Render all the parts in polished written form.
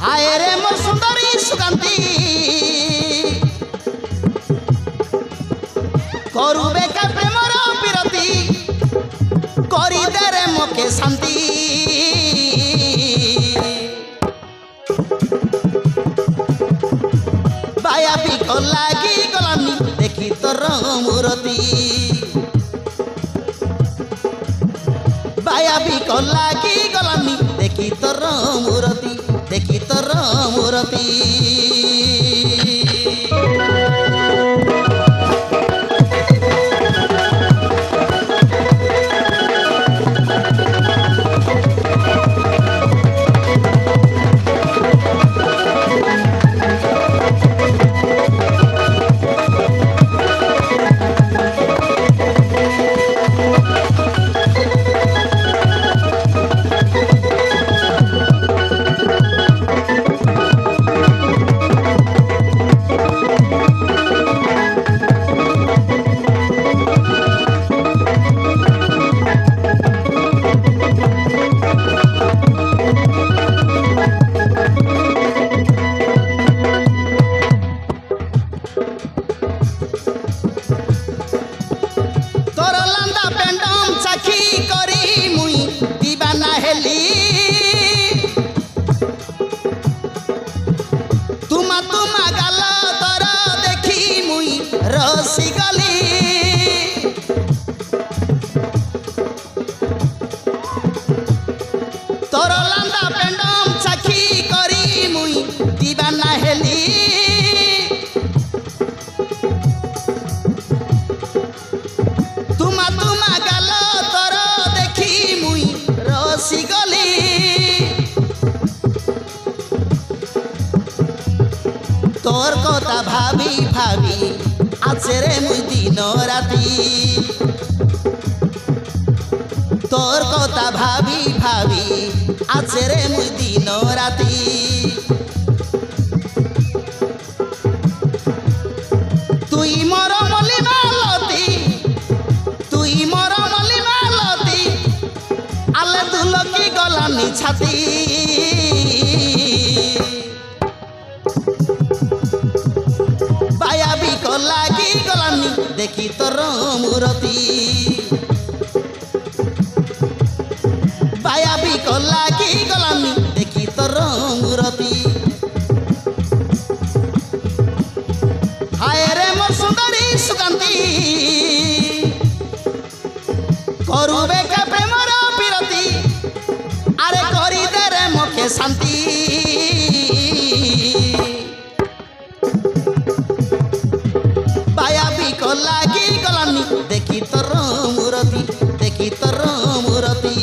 হায় রে মোর সুন্দরী সুকান্তি করুবে কা প্রেমর বিরতি করি দে রে মোকে শান্তি বায়া বিক লাগি গলানি দেখি তোর মূরতি বায়া বিক লাগি গলানি দেখি তোর মূরতি দেখি তোর মূরতি তোর কথা ভাবি ভাবি আছে রে মুই দিন রাতি তোর কথা ভাবি ভাবি আছে রে মুই দিন রাতি তুই মর মলি মালতি তুই মর মলি মালতি আলে দুলকি গলানি ছাতি লাগি গলানি দেখি তোর মূরতি বায়া বিক লাগি গলানি দেখি তোর মূরতি হায় রে মোর সুন্দরী সুকান্তি করুবে কা প্রেমর বিরতি আরে করি দে রে মোকে শান্তি লাগি গলানি দেখি তোর মূরতি দেখি তোর মূরতি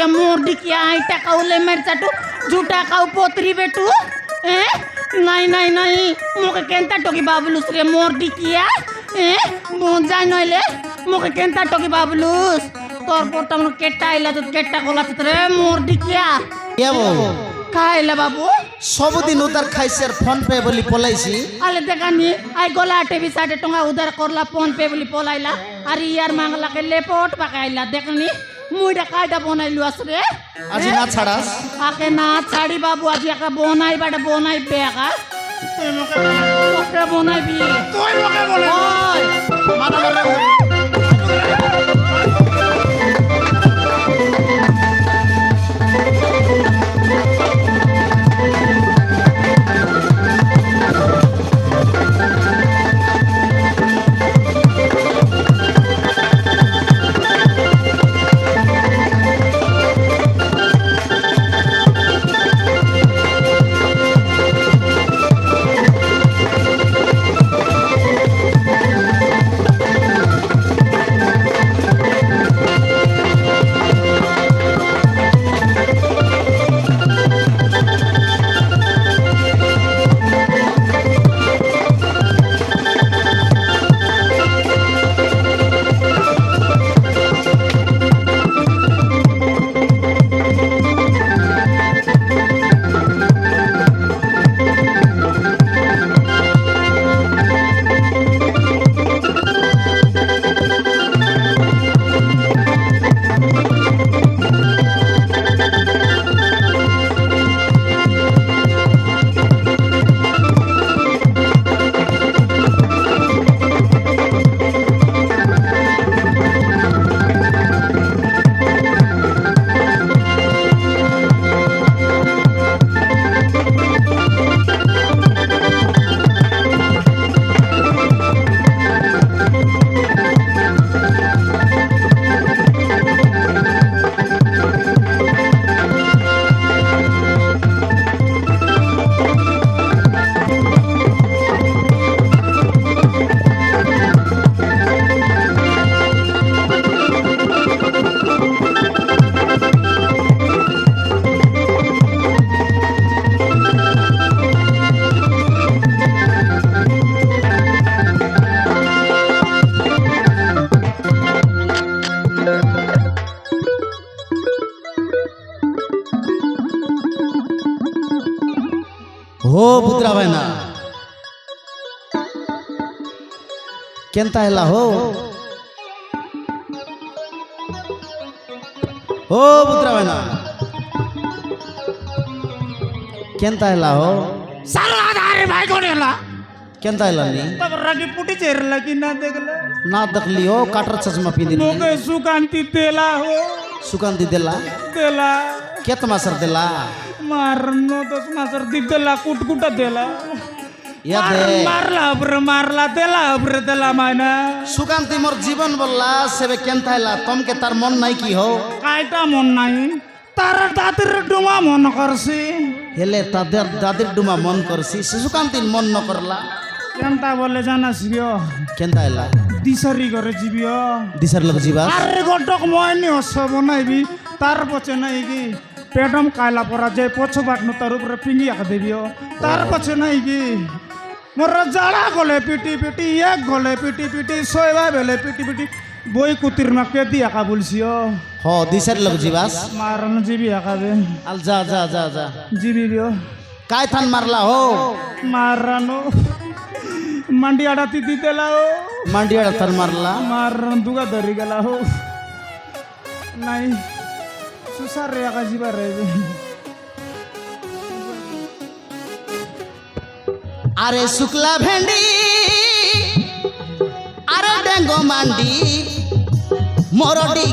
मोर दिखिया आईटा काउले मेर चाटू झूठा काउ पोतरी बेटू नहीं नहीं नहीं मोके केंता टोकी बाबलूस रे मोर दिखिया जाय नइले मोके केंता टोकी बाबलूस तोर पोटा मन केटा आइला तो केटा कोलात रे मोर दिखिया या बाबू खाइला बाबू सबुदिन उधार खाइसेर फोन पे बोली पलाइसी आले देखानी आई गोला टीवी 60 टका उधार करला फोन पे बोली पलाइला अरे यार मांगला के लेपोट पकाइला देखनी मुइडा कायदा बनाइलु असरे আজি না ছাড়াস आके ना छाड़ी बाबू আজি आके बनाई बाटे बनाई बेका ओके बनाई बी তুই মোকে বলে মানা না কেনতা হেলা হো ও পুত্রা হয় না কেনতা হেলা হো সারা আরে ভাই কোন এলা কেনতা হেলা নি তব রাগি পুটি চেরলা কি না দেখলে না দেখলি ও কাটার চশমা পিঁধিলি মোকে সুকান্তি তেলা হো সুকান্তি দেলা তেলা কেত মাসর দেলা মারনো 10 মাসের দি তেলা কুটকুটা তেলা ইয়া দে মারলা তেলা মাইনা সুকান্তি মোর জীবন বললা সেবে কেনতা হেলা তমকে তার মন নাই কি হো কাইটা মন নাই তার দাদির ডুমা মন করছি হেলে তাদের দাদির ডুমা মন করছি সুকান্তির মন ন করলা কেনটা বলে জানাস গিও কেনতা হেলা দিশারি করে জীবিও দিশার লোক জিবা আরে গটক ময়নি অস বনাইবি তার পছে নাই কি পেটম কায়লা পরা যায় পছো বাটনো তার উপরে পিঙ্গি আঁকা দেবিও তার পছে নাই কি মোর জাড়া গলে পিটি এক গলে পিটি সয়বা বেলে পিটি বই কুতির মাকে দি আঁকা বলছিও হ দিশার লোক জিবাস মারন জিবি আঁকাবে আল যা যা যা যা জিবি বিও কায় থান মারলা হো মারানো মান্ডিয়াটা তিতি দেলাও মান্ডিয়াড়া থান মারলা মারন দুগা ধরি গেলা হো নাই সুসার রে আঁকা জিবা রে আরে শুক্লা ভেন্ডি আরে ডেঙ্গো মান্ডি মরডি